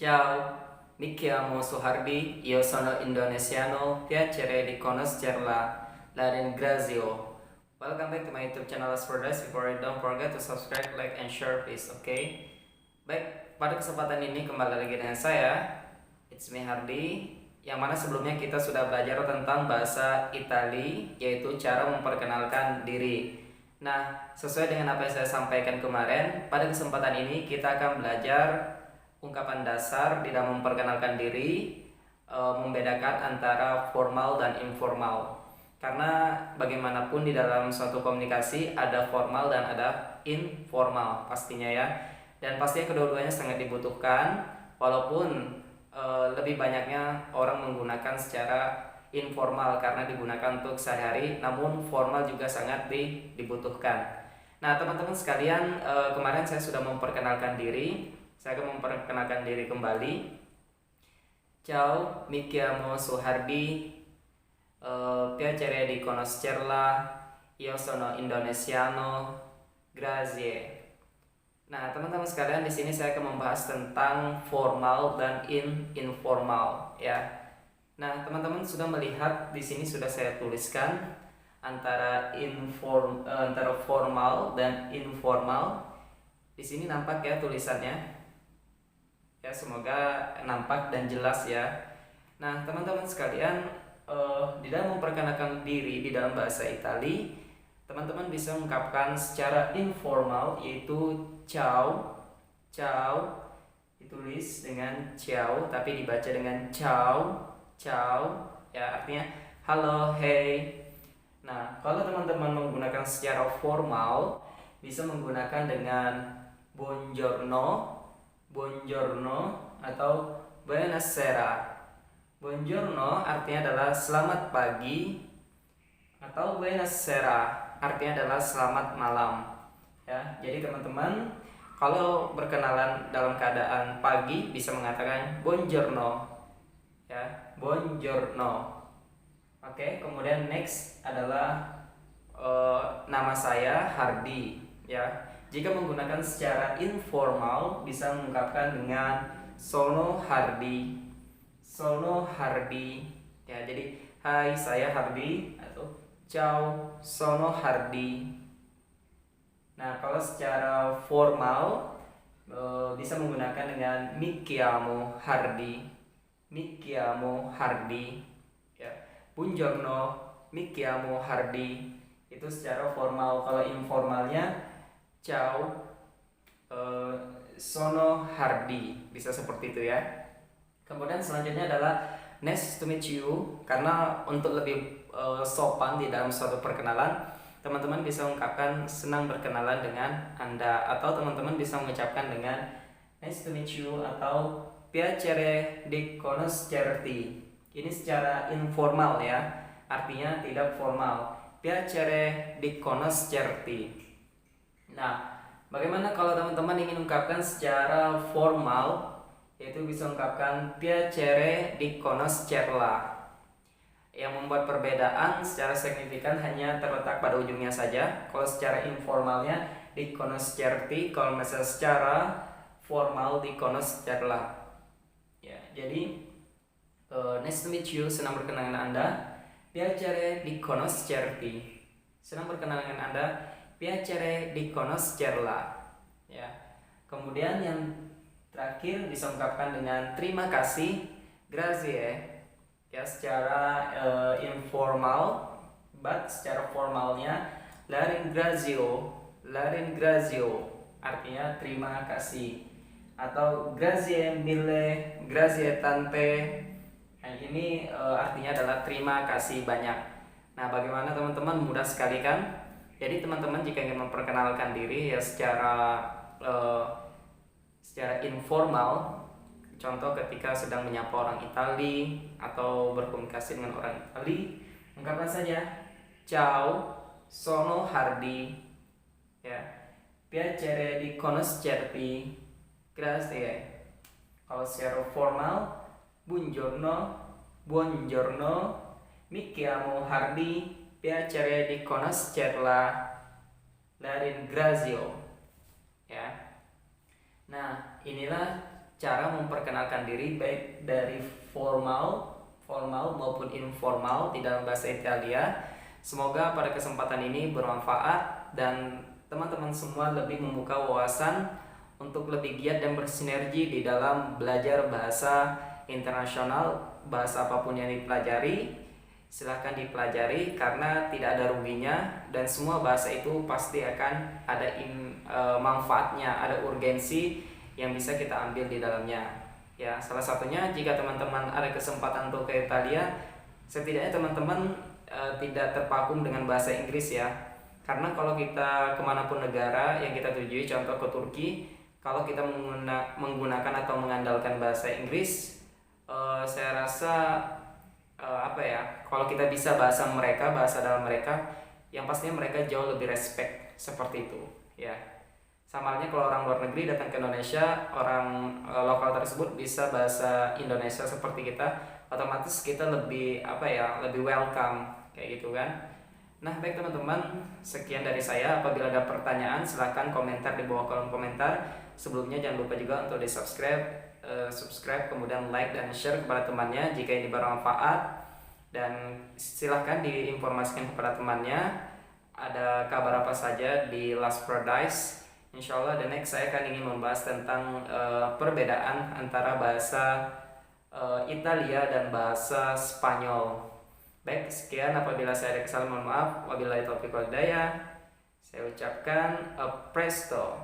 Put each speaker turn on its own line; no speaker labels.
Ciao, mi chiamo Suhardi, io sono indonesiano, piacere di conoscerla, la ringrazio. Welcome back to my YouTube channel as for this. Before don't forget to subscribe, like, and share please, okay? Baik, pada kesempatan ini kembali lagi dengan saya, it's me Hardi, yang mana sebelumnya kita sudah belajar tentang bahasa Itali, yaitu cara memperkenalkan diri. Nah, sesuai dengan apa yang saya sampaikan kemarin, pada kesempatan ini kita akan belajar ungkapan dasar di dalam memperkenalkan diri, membedakan antara formal dan informal. Karena bagaimanapun di dalam suatu komunikasi ada formal dan ada informal pastinya ya. Dan pastinya kedua-duanya sangat dibutuhkan, walaupun lebih banyaknya orang menggunakan secara informal karena digunakan untuk sehari-hari, namun formal juga sangat dibutuhkan. Nah, teman-teman sekalian, kemarin saya sudah memperkenalkan diri. Saya akan memperkenalkan diri kembali. Ciao, mi chiamo Suhardi, piacere di conoscerla, io sono indonesiano, grazie. Nah, teman-teman sekalian, di sini saya akan membahas tentang formal dan informal, ya. Nah, teman-teman sudah melihat di sini sudah saya tuliskan antara formal dan informal. Di sini nampak ya tulisannya. Ya, semoga nampak dan jelas ya. Nah, teman-teman sekalian, di dalam memperkenalkan diri di dalam bahasa Itali, teman-teman bisa mengungkapkan secara informal, yaitu ciao. Ciao ditulis dengan ciao tapi dibaca dengan ciao. Ciao ya, artinya halo, hey. Nah, kalau teman-teman menggunakan secara formal, bisa menggunakan dengan buongiorno, atau buonasera. Buongiorno artinya adalah selamat pagi, atau buonasera artinya adalah selamat malam. Ya, jadi teman-teman kalau berkenalan dalam keadaan pagi bisa mengatakan buongiorno. Ya, buongiorno. Oke, kemudian next adalah nama saya Hardi. Ya, jika menggunakan secara informal bisa mengungkapkan dengan sono Hardi. Sono Hardi. Ya, jadi hai, saya Hardi, atau ciao, sono Hardi. Nah, kalau secara formal bisa menggunakan dengan mi chiamo Hardi. Mi chiamo Hardi. Ya, buongiorno, mi chiamo Hardi. Itu secara formal. Kalau informalnya ciao, sono Hardi, bisa seperti itu ya. Kemudian selanjutnya adalah nice to meet you, karena untuk lebih sopan di dalam suatu perkenalan, teman-teman bisa mengungkapkan senang berkenalan dengan Anda, atau teman-teman bisa mengucapkan dengan nice to meet you atau piacere di conoscerti. Ini secara informal ya, artinya tidak formal. Piacere di conoscerti. Nah, bagaimana kalau teman-teman ingin mengungkapkan secara formal, yaitu bisa mengungkapkan piacere di conoscerla. Yang membuat perbedaan secara signifikan hanya terletak pada ujungnya saja. Kalau secara informalnya di conoscerti, kalau misalnya secara formal di conoscerla. Ya, jadi nice to meet you, senang berkenalan dengan Anda. Piacere di conoscerti, senang berkenalan dengan Anda. Piacere di conoscerla. Ya. Kemudian yang terakhir bisa mengungkapkan dengan terima kasih, grazie. Ya, secara informal, but secara formalnya la ringrazio. La ringrazio artinya terima kasih, atau grazie mille, grazie tante. Nah, ini artinya adalah terima kasih banyak. Nah, bagaimana teman-teman, mudah sekali kan? Jadi teman-teman jika ingin memperkenalkan diri ya secara informal, contoh ketika sedang menyapa orang Itali atau berkomunikasi dengan orang Itali, ungkapkan saja ciao, sono Hardi. Ya, piacere di conoscerti, grazie. Kalau secara formal, buongiorno, mi chiamo Hardi, piacere di conoscerla, la ringrazio. Ya. Nah, inilah cara memperkenalkan diri baik dari formal maupun informal di dalam bahasa Italia. Semoga pada kesempatan ini bermanfaat dan teman-teman semua lebih membuka wawasan untuk lebih giat dan bersinergi di dalam belajar bahasa internasional. Bahasa apapun yang dipelajari, silahkan dipelajari karena tidak ada ruginya, dan semua bahasa itu pasti akan ada manfaatnya, ada urgensi yang bisa kita ambil di dalamnya. Ya, salah satunya jika teman-teman ada kesempatan untuk ke Italia, setidaknya teman-teman tidak terpaku dengan bahasa Inggris ya. Karena kalau kita kemanapun negara yang kita tujui, contoh ke Turki, kalau kita menggunakan atau mengandalkan bahasa Inggris, saya rasa kalau kita bisa bahasa mereka, bahasa dalam mereka, yang pastinya mereka jauh lebih respect seperti itu ya. Sama halnya kalau orang luar negeri datang ke Indonesia, orang lokal tersebut bisa bahasa Indonesia seperti kita, otomatis kita lebih lebih welcome kayak gitu kan. Nah, baik teman-teman, sekian dari saya. Apabila ada pertanyaan, silahkan komentar di bawah kolom komentar. Sebelumnya jangan lupa juga untuk subscribe, kemudian like dan share kepada temannya jika ini bermanfaat, dan silahkan diinformasikan kepada temannya ada kabar apa saja di Last Paradise. Insyaallah the next saya akan ingin membahas tentang perbedaan antara bahasa Italia dan bahasa Spanyol. Baik, sekian. Apabila saya ada kesalahan mohon maaf. Wabillahi taufiq wal hidayah. Saya ucapkan a presto.